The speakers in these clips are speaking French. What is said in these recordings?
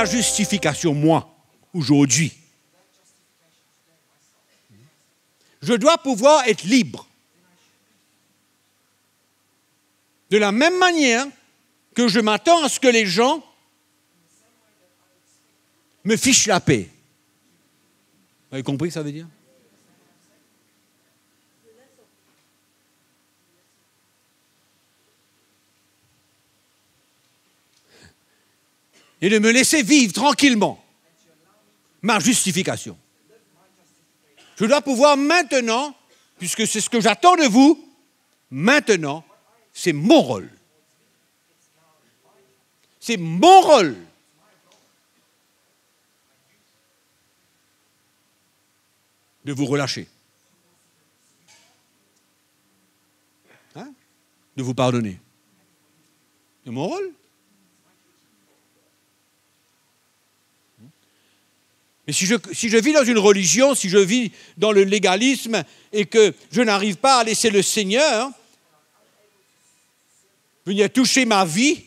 la justification, moi, aujourd'hui, je dois pouvoir être libre. De la même manière que je m'attends à ce que les gens me fichent la paix. Vous avez compris ce que ça veut dire? Et de me laisser vivre tranquillement ma justification. Je dois pouvoir maintenant, puisque c'est ce que j'attends de vous, maintenant, c'est mon rôle. C'est mon rôle. De vous relâcher. Hein? De vous pardonner. C'est mon rôle. Mais si je vis dans une religion, si je vis dans le légalisme et que je n'arrive pas à laisser le Seigneur venir toucher ma vie,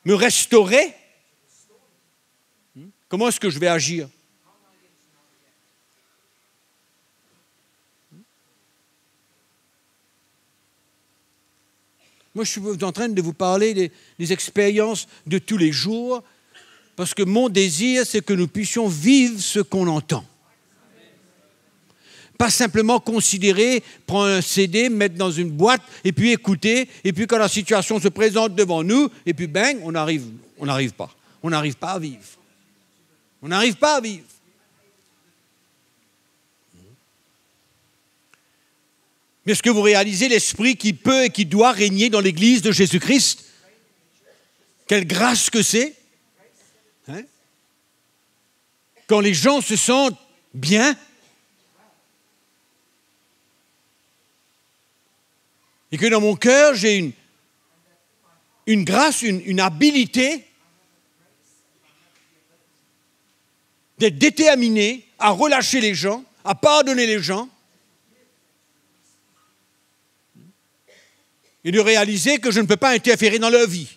me restaurer, comment est-ce que je vais agir? Moi, je suis en train de vous parler des expériences de tous les jours, parce que mon désir, c'est que nous puissions vivre ce qu'on entend. Pas simplement considérer, prendre un CD, mettre dans une boîte, et puis écouter, et puis quand la situation se présente devant nous, et puis bang, on n'arrive pas. On n'arrive pas à vivre. On n'arrive pas à vivre. Mais est-ce que vous réalisez l'esprit qui peut et qui doit régner dans l'Église de Jésus-Christ? Quelle grâce que c'est! Hein? Quand les gens se sentent bien, et que dans mon cœur, j'ai une grâce, une habilité d'être déterminé à relâcher les gens, à pardonner les gens, et de réaliser que je ne peux pas interférer dans leur vie.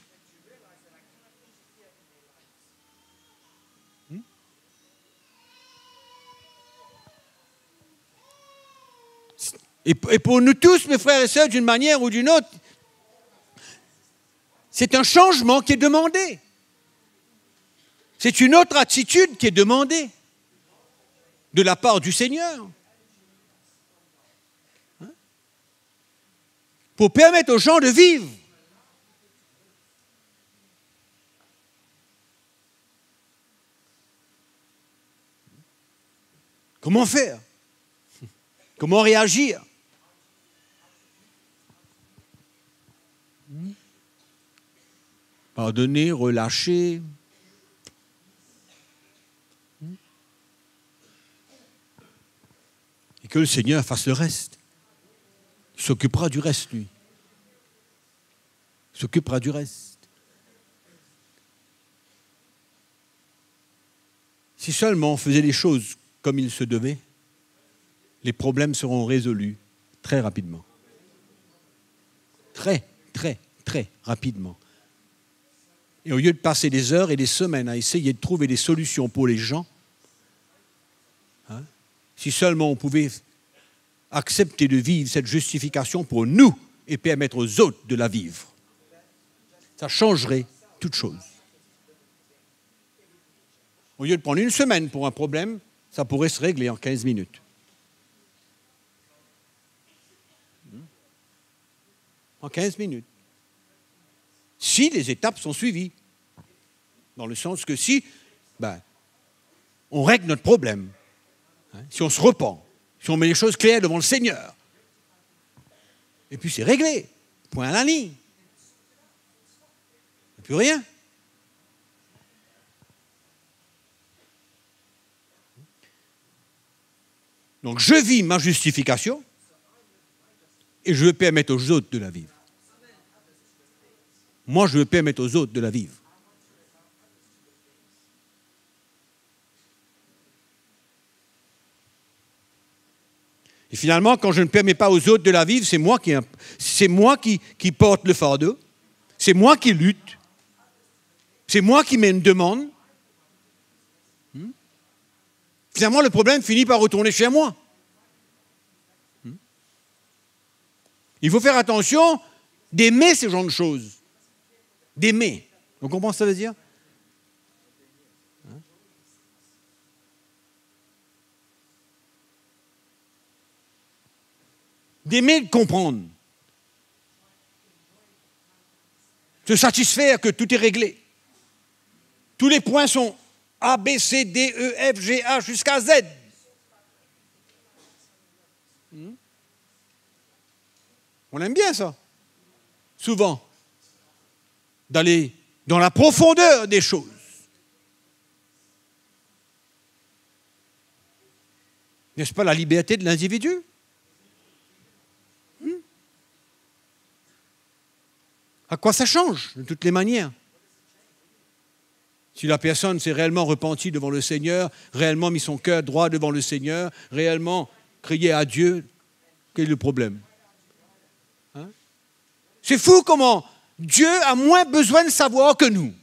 Et pour nous tous, mes frères et sœurs, d'une manière ou d'une autre, c'est un changement qui est demandé. C'est une autre attitude qui est demandée de la part du Seigneur. Pour permettre aux gens de vivre. Comment faire? Comment réagir? Pardonner, relâcher. Et que le Seigneur fasse le reste. Il s'occupera du reste, lui. Il s'occupera du reste. Si seulement on faisait les choses comme il se devait, les problèmes seront résolus très rapidement. Très, très, très rapidement. Et au lieu de passer des heures et des semaines à essayer de trouver des solutions pour les gens, si seulement on pouvait accepter de vivre cette justification pour nous et permettre aux autres de la vivre, ça changerait toute chose. Au lieu de prendre une semaine pour un problème, ça pourrait se régler en 15 minutes. En 15 minutes. Si les étapes sont suivies. Dans le sens que si on règle notre problème, si on se repent, si on met les choses claires devant le Seigneur, et puis c'est réglé, point à la ligne. Il n'y a plus rien. Donc je vis ma justification et je veux permettre aux autres de la vivre. Moi, je veux permettre aux autres de la vivre. Et finalement, quand je ne permets pas aux autres de la vivre, c'est moi qui porte le fardeau, c'est moi qui lutte, c'est moi qui mets une demande, finalement le problème finit par retourner chez moi. Il faut faire attention d'aimer ce genre de choses. D'aimer. Vous comprenez ce que ça veut dire? D'aimer, de comprendre. Se satisfaire que tout est réglé. Tous les points sont A, B, C, D, E, F, G, H jusqu'à Z. On aime bien ça. Souvent. D'aller dans la profondeur des choses. N'est-ce pas la liberté de l'individu? À quoi ça change, de toutes les manières? Si la personne s'est réellement repentie devant le Seigneur, réellement mis son cœur droit devant le Seigneur, réellement crié à Dieu, quel est le problème? C'est fou comment Dieu a moins besoin de savoir que nous.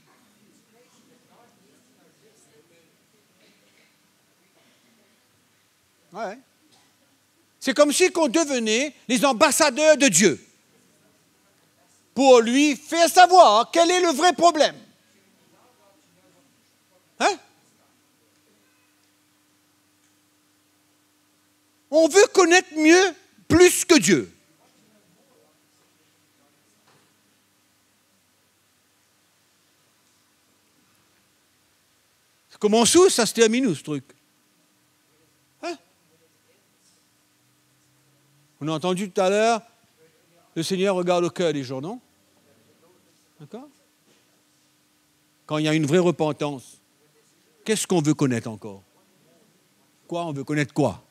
Ouais. C'est comme si on devenait les ambassadeurs de Dieu pour lui faire savoir quel est le vrai problème. Hein? On veut connaître mieux, plus que Dieu. Ça commence où, ça se termine où, ce truc? Hein? On a entendu tout à l'heure, le Seigneur regarde au cœur des gens, non? D'accord? Quand il y a une vraie repentance, qu'est-ce qu'on veut connaître encore? Quoi? On veut connaître quoi?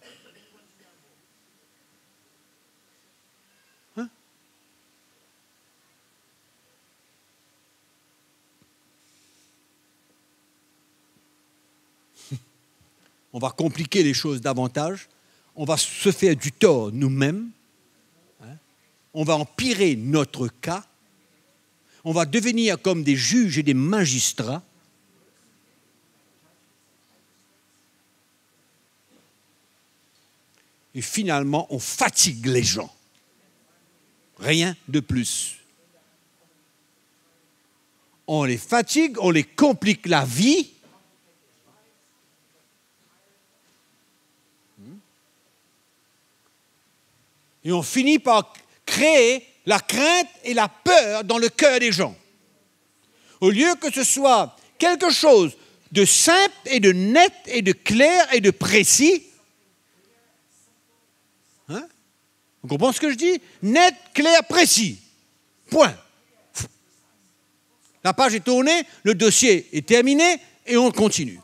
Hein? On va compliquer les choses davantage. On va se faire du tort nous-mêmes. Hein? On va empirer notre cas. On va devenir comme des juges et des magistrats. Et finalement, on fatigue les gens. Rien de plus. On les fatigue, on les complique la vie. Et on finit par créer la crainte et la peur dans le cœur des gens. Au lieu que ce soit quelque chose de simple et de net et de clair et de précis. Hein? Vous comprenez ce que je dis? Net, clair, précis. Point. La page est tournée, le dossier est terminé et on continue.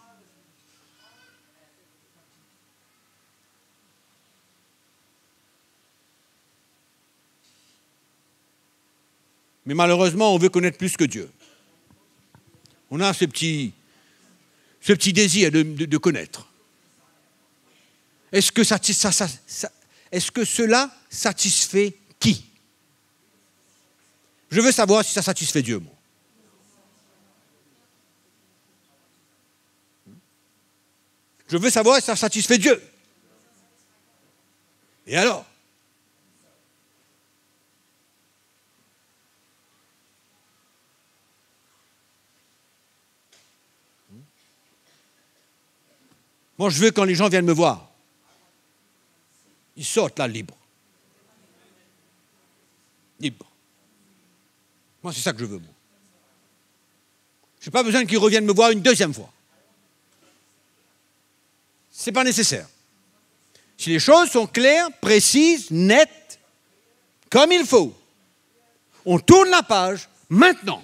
Mais malheureusement, on veut connaître plus que Dieu. On a ce petit désir de connaître. Est-ce que cela satisfait qui? Je veux savoir si ça satisfait Dieu, moi. Je veux savoir si ça satisfait Dieu. Et alors? Moi, je veux quand les gens viennent me voir, ils sortent là libres. Libres. Moi, c'est ça que je veux, moi. Je n'ai pas besoin qu'ils reviennent me voir une deuxième fois. Ce n'est pas nécessaire. Si les choses sont claires, précises, nettes, comme il faut, on tourne la page maintenant.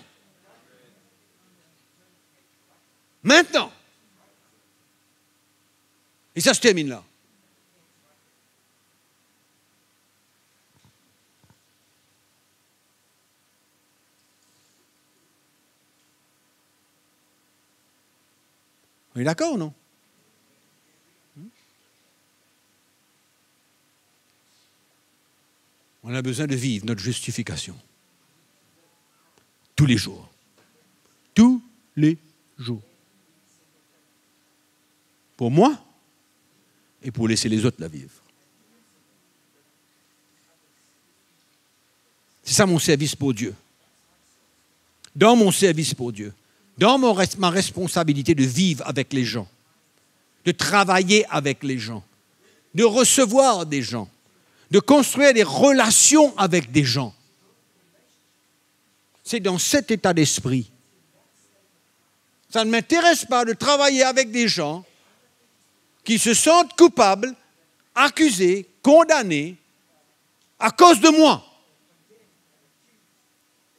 Maintenant. Et ça se termine là. On est d'accord ou non? On a besoin de vivre notre justification. Tous les jours. Tous les jours. Pour moi, et pour laisser les autres la vivre. C'est ça mon service pour Dieu. Dans mon service pour Dieu, dans ma responsabilité de vivre avec les gens, de travailler avec les gens, de recevoir des gens, de construire des relations avec des gens. C'est dans cet état d'esprit. Ça ne m'intéresse pas de travailler avec des gens qui se sentent coupables, accusés, condamnés à cause de moi,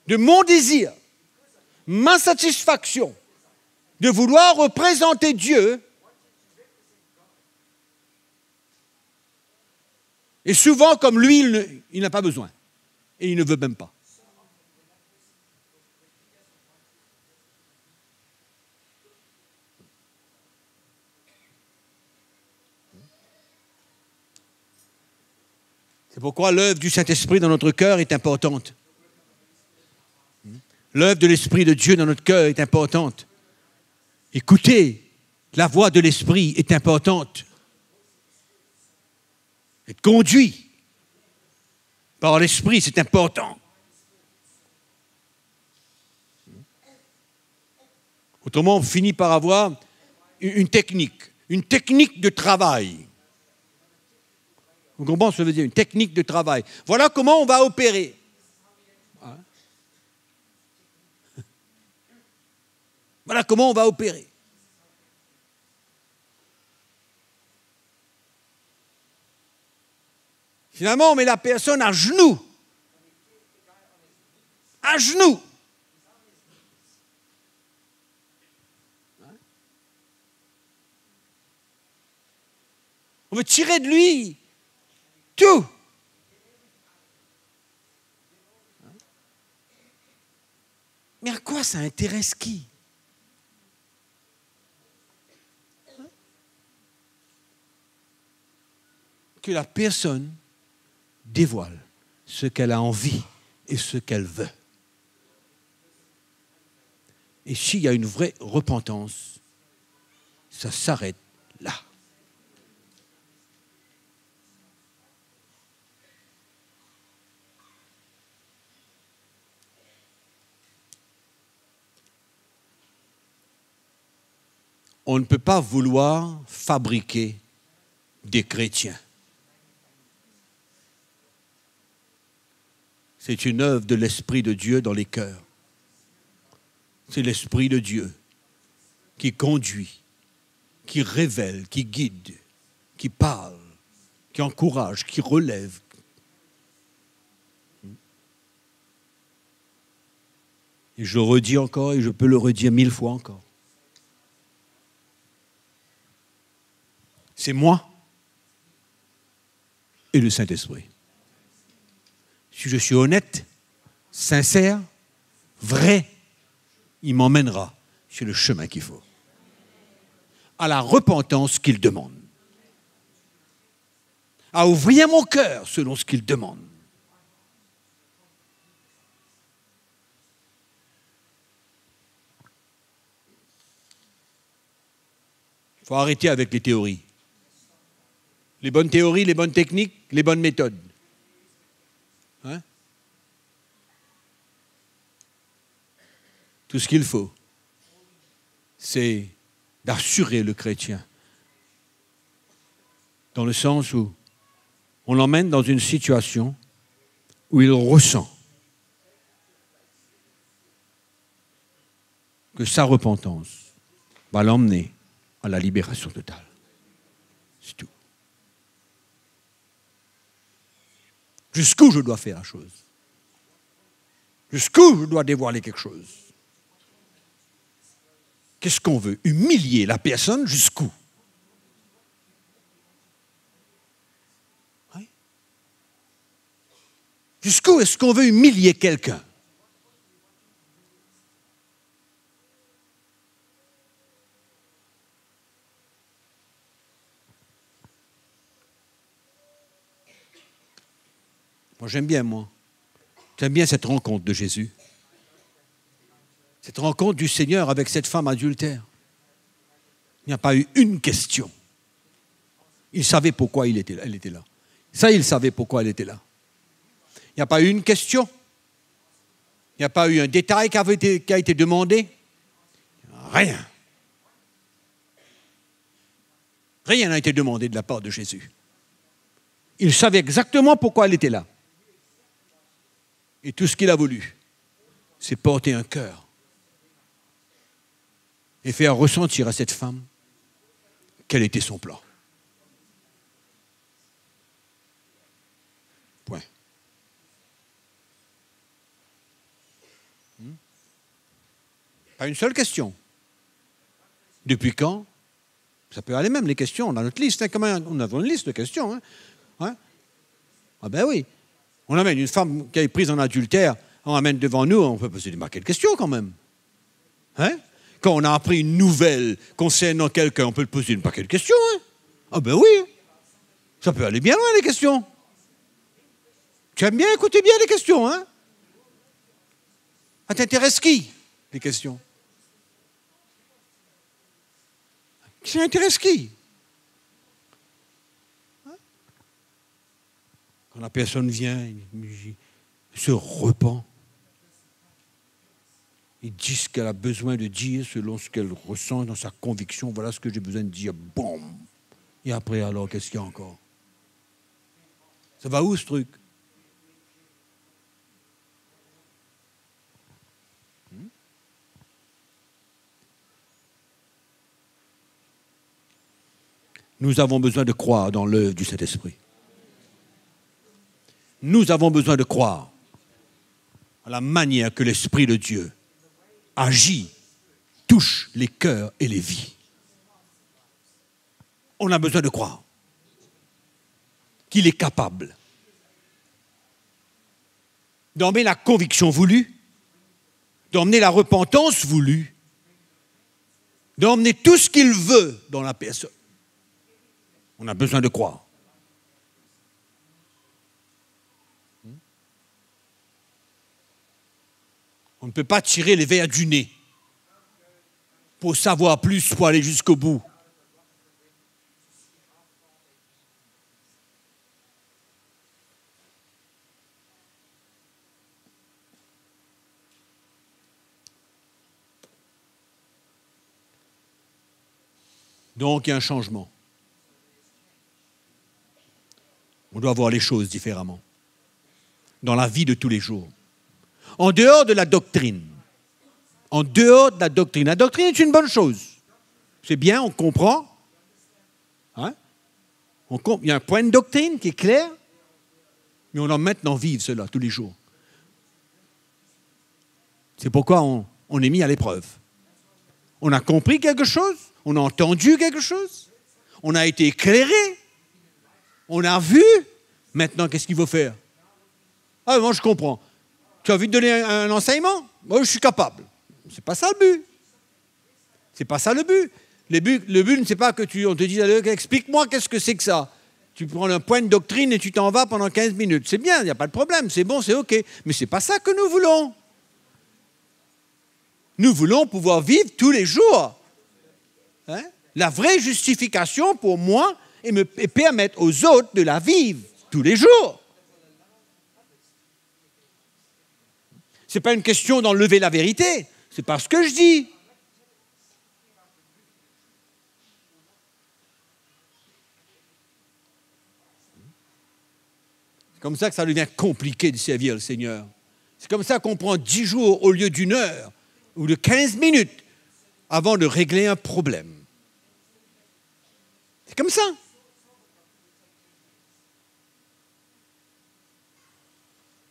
de mon désir, ma satisfaction de vouloir représenter Dieu. Et souvent, comme lui, il n'a pas besoin. Et il ne veut même pas. C'est pourquoi l'œuvre du Saint-Esprit dans notre cœur est importante. L'œuvre de l'Esprit de Dieu dans notre cœur est importante. Écoutez, la voix de l'Esprit est importante. Être conduit par l'Esprit, c'est important. Autrement, on finit par avoir une technique de travail. Vous comprenez ce que ça veut dire, une technique de travail. Voilà comment on va opérer. Voilà comment on va opérer. Finalement, on met la personne à genoux. À genoux. On veut tirer de lui tout. Mais à quoi ça intéresse qui? Que la personne dévoile ce qu'elle a envie et ce qu'elle veut. Et s'il y a une vraie repentance, ça s'arrête là. On ne peut pas vouloir fabriquer des chrétiens. C'est une œuvre de l'Esprit de Dieu dans les cœurs. C'est l'Esprit de Dieu qui conduit, qui révèle, qui guide, qui parle, qui encourage, qui relève. Et je le redis encore et je peux le redire 1000 fois encore. C'est moi et le Saint-Esprit. Si je suis honnête, sincère, vrai, il m'emmènera sur le chemin qu'il faut. À la repentance qu'il demande. À ouvrir mon cœur selon ce qu'il demande. Il faut arrêter avec les théories. Les bonnes théories, les bonnes techniques, les bonnes méthodes. Hein? Tout ce qu'il faut, c'est d'assurer le chrétien. Dans le sens où on l'emmène dans une situation où il ressent que sa repentance va l'emmener à la libération totale. C'est tout. Jusqu'où je dois faire la chose? Jusqu'où je dois dévoiler quelque chose? Qu'est-ce qu'on veut? Humilier la personne jusqu'où? Oui. Jusqu'où est-ce qu'on veut humilier quelqu'un? Moi, j'aime bien cette rencontre de Jésus. Cette rencontre du Seigneur avec cette femme adultère. Il n'y a pas eu une question. Il savait pourquoi elle était là. Ça, il savait pourquoi elle était là. Il n'y a pas eu une question. Il n'y a pas eu un détail qui a été demandé. Rien. Rien n'a été demandé de la part de Jésus. Il savait exactement pourquoi elle était là. Et tout ce qu'il a voulu, c'est porter un cœur et faire ressentir à cette femme quel était son plan. Point. Pas une seule question. Depuis quand? Ça peut aller même, les questions. On a notre liste. Hein, on a une liste de questions. Hein. Hein? Ah ben oui. On amène une femme qui est prise en adultère, on l'amène devant nous, on peut poser des marquées de questions quand même. Hein? Quand on a appris une nouvelle concernant quelqu'un, on peut poser une paquet de questions. Hein? Ah ben oui. Ça peut aller bien loin, les questions. Tu aimes bien écouter bien les questions, hein? Ça t'intéresse qui, les questions? Ça intéresse qui? Quand la personne vient, il se repent. Il dit ce qu'elle a besoin de dire selon ce qu'elle ressent dans sa conviction. Voilà ce que j'ai besoin de dire. Boum! Et après, alors, qu'est-ce qu'il y a encore? Ça va où, ce truc? Nous avons besoin de croire dans l'œuvre du Saint-Esprit. Nous avons besoin de croire à la manière que l'Esprit de Dieu agit, touche les cœurs et les vies. On a besoin de croire qu'il est capable d'emmener la conviction voulue, d'emmener la repentance voulue, d'emmener tout ce qu'il veut dans la personne. On a besoin de croire. On ne peut pas tirer les verres du nez pour savoir plus, pour aller jusqu'au bout. Donc, il y a un changement. On doit voir les choses différemment. Dans la vie de tous les jours. En dehors de la doctrine. En dehors de la doctrine. La doctrine est une bonne chose. C'est bien, on comprend. Hein? Il y a un point de doctrine qui est clair. Mais on doit maintenant vivre cela tous les jours. C'est pourquoi on est mis à l'épreuve. On a compris quelque chose. On a entendu quelque chose. On a été éclairé. On a vu. Maintenant, qu'est-ce qu'il faut faire? Ah, moi, je comprends. Tu as envie de donner un enseignement? Moi, je suis capable. C'est pas ça le but. C'est pas ça le but. Le but, c'est pas que on te dise, explique-moi qu'est-ce que c'est que ça. Tu prends un point de doctrine et tu t'en vas pendant 15 minutes. C'est bien, il n'y a pas de problème, c'est bon, c'est OK. Mais c'est pas ça que nous voulons. Nous voulons pouvoir vivre tous les jours. Hein? La vraie justification pour moi et permettre aux autres de la vivre tous les jours. Ce n'est pas une question d'enlever la vérité, c'est pas ce que je dis. C'est comme ça que ça devient compliqué de servir le Seigneur. C'est comme ça qu'on prend 10 jours au lieu d'1 heure ou de 15 minutes avant de régler un problème. C'est comme ça.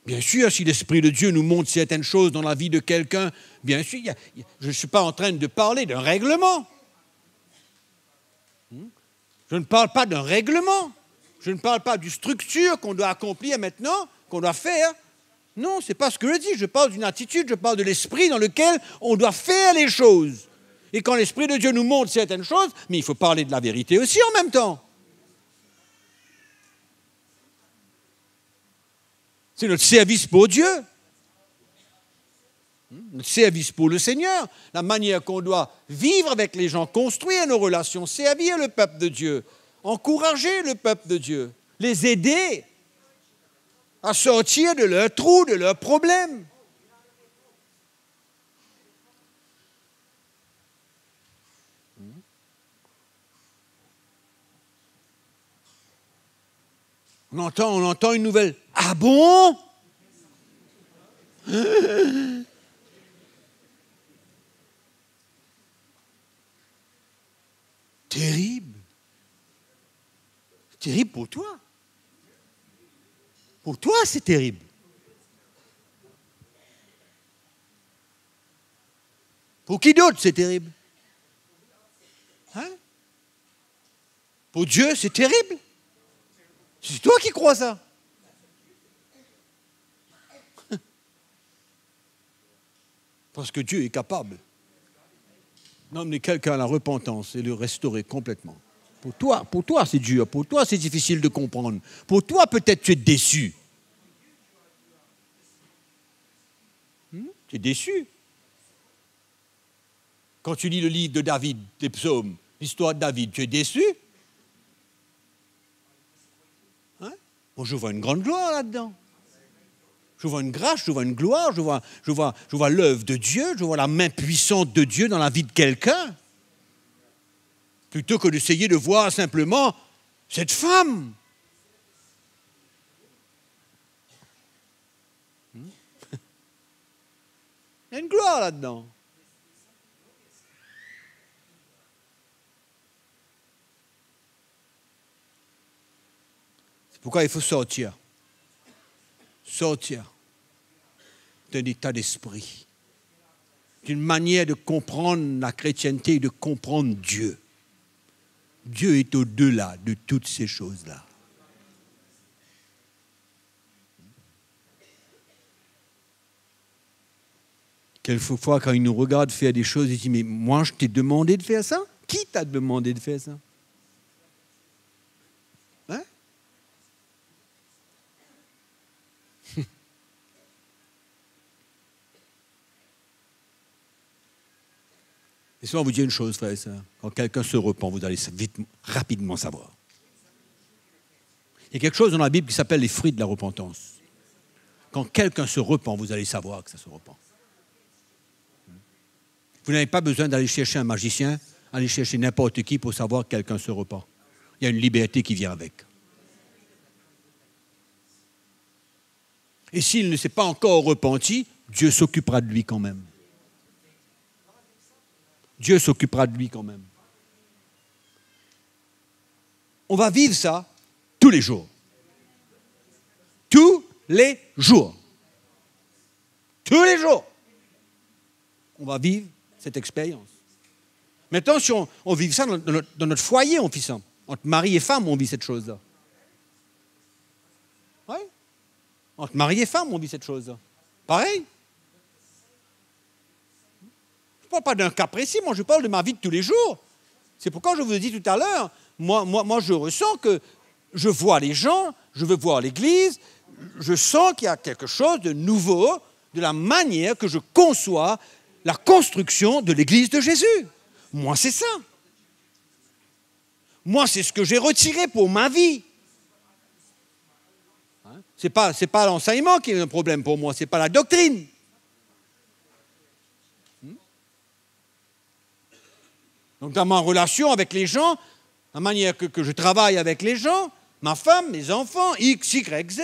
Bien sûr, si l'Esprit de Dieu nous montre certaines choses dans la vie de quelqu'un, bien sûr, je ne suis pas en train de parler d'un règlement. Je ne parle pas d'un règlement. Je ne parle pas d'une structure qu'on doit accomplir maintenant, qu'on doit faire. Non, ce n'est pas ce que je dis. Je parle d'une attitude, je parle de l'esprit dans lequel on doit faire les choses. Et quand l'Esprit de Dieu nous montre certaines choses, mais il faut parler de la vérité aussi en même temps. C'est notre service pour Dieu. Notre service pour le Seigneur. La manière qu'on doit vivre avec les gens, construire nos relations, servir le peuple de Dieu. encourager le peuple de Dieu, les aider à sortir de leur trou, de leurs problèmes. On entend une nouvelle. Ah bon? Terrible. Terrible pour toi. Pour toi, c'est terrible. Pour qui d'autre, c'est terrible? Hein? Pour Dieu, c'est terrible. C'est toi qui crois ça. Parce que Dieu est capable d'emmener quelqu'un à la repentance et le restaurer complètement. Pour toi, c'est dur. Pour toi, c'est difficile de comprendre. Pour toi, peut-être tu es déçu. Tu es déçu. Quand tu lis le livre de David, des psaumes, l'histoire de David, tu es déçu? Hein? Moi, je vois une grande gloire là-dedans. Je vois une grâce, je vois une gloire, je vois l'œuvre de Dieu, je vois la main puissante de Dieu dans la vie de quelqu'un. Plutôt que d'essayer de voir simplement cette femme. Il y a une gloire là-dedans. C'est pourquoi il faut sortir. Sortir d'un état d'esprit, d'une manière de comprendre la chrétienté et de comprendre Dieu. Dieu est au-delà de toutes ces choses-là. Quelquefois, quand il nous regarde faire des choses, il dit « Mais moi, je t'ai demandé de faire ça? Qui t'a demandé de faire ça? » Hein? Et souvent, on vous dit une chose, frère et sœur. Quand quelqu'un se repent, vous allez rapidement savoir. Il y a quelque chose dans la Bible qui s'appelle les fruits de la repentance. Quand quelqu'un se repent, vous allez savoir que ça se repent. Vous n'avez pas besoin d'aller chercher un magicien, aller chercher n'importe qui pour savoir que quelqu'un se repent. Il y a une liberté qui vient avec. Et s'il ne s'est pas encore repenti, Dieu s'occupera de lui quand même. Dieu s'occupera de lui quand même. On va vivre ça tous les jours. Tous les jours. Tous les jours. On va vivre cette expérience. Maintenant, si on vit ça dans notre foyer, on vit ça. Entre mari et femme, on vit cette chose-là. Oui. Entre mari et femme, on vit cette chose-là. Pareil. Je ne parle pas d'un cas précis, moi je parle de ma vie de tous les jours. C'est pourquoi je vous ai dit tout à l'heure, moi je ressens que je vois les gens, je veux voir l'Église, je sens qu'il y a quelque chose de nouveau de la manière que je conçois la construction de l'Église de Jésus. Moi c'est ça. Moi c'est ce que j'ai retiré pour ma vie. Ce n'est pas l'enseignement qui est un problème pour moi, ce n'est pas la doctrine. Donc dans ma relation avec les gens, la manière que je travaille avec les gens, ma femme, mes enfants, X, Y, Z.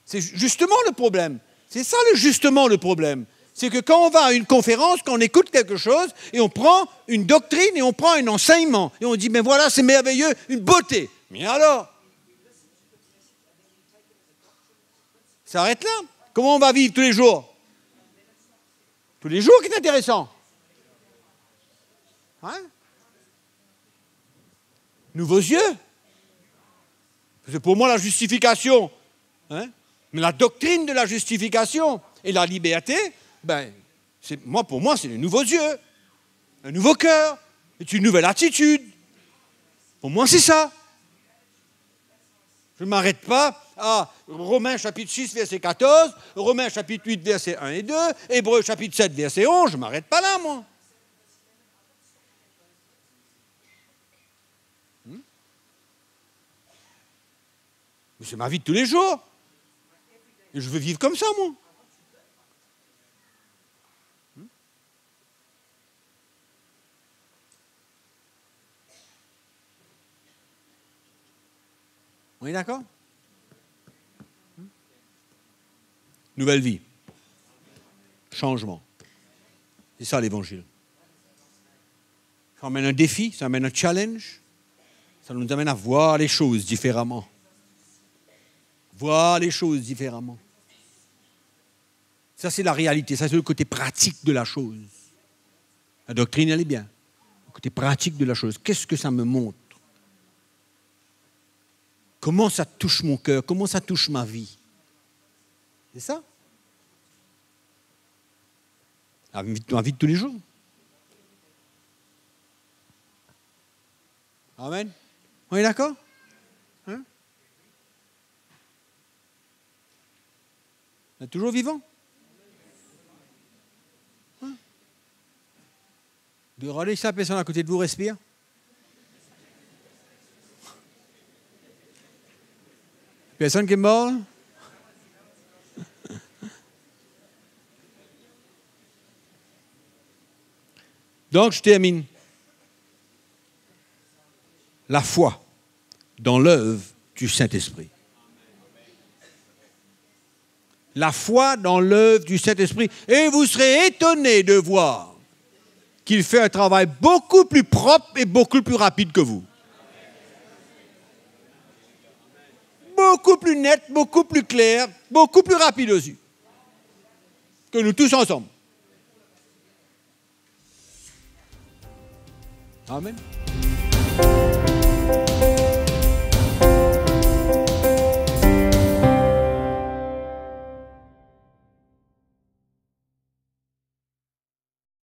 C'est justement le problème. C'est ça justement le problème. C'est que quand on va à une conférence, quand on écoute quelque chose, et on prend une doctrine et on prend un enseignement, et on dit, mais voilà, c'est merveilleux, une beauté. Mais alors? Ça arrête là. Comment on va vivre tous les jours? Tous les jours qui est intéressant. Hein? Nouveaux yeux. C'est pour moi la justification. Hein? Mais la doctrine de la justification et la liberté, pour moi, c'est de nouveaux yeux, un nouveau cœur, c'est une nouvelle attitude. Pour moi, c'est ça. Je ne m'arrête pas à Romains chapitre 6, verset 14, Romains chapitre 8, verset 1 et 2, Hébreux chapitre 7, verset 11, je ne m'arrête pas là, moi. Mais c'est ma vie de tous les jours. Et je veux vivre comme ça, moi. On est d'accord? Nouvelle vie. Changement. C'est ça l'évangile. Ça amène un défi, ça amène un challenge. Ça nous amène à voir les choses différemment. Voir les choses différemment. Ça, c'est la réalité. Ça, c'est le côté pratique de la chose. La doctrine, elle est bien. Le côté pratique de la chose. Qu'est-ce que ça me montre? Comment ça touche mon cœur? Comment ça touche ma vie? C'est ça? Ma vie de tous les jours. Amen. On est d'accord? Hein? On est toujours vivant? Hein? De râler, ça, personne à côté de vous respire. Personne qui est mort? Donc, je termine. La foi dans l'œuvre du Saint-Esprit. La foi dans l'œuvre du Saint-Esprit. Et vous serez étonnés de voir qu'il fait un travail beaucoup plus propre et beaucoup plus rapide que vous. Beaucoup plus net, beaucoup plus clair, beaucoup plus rapide aussi. Que nous tous ensemble. Amen.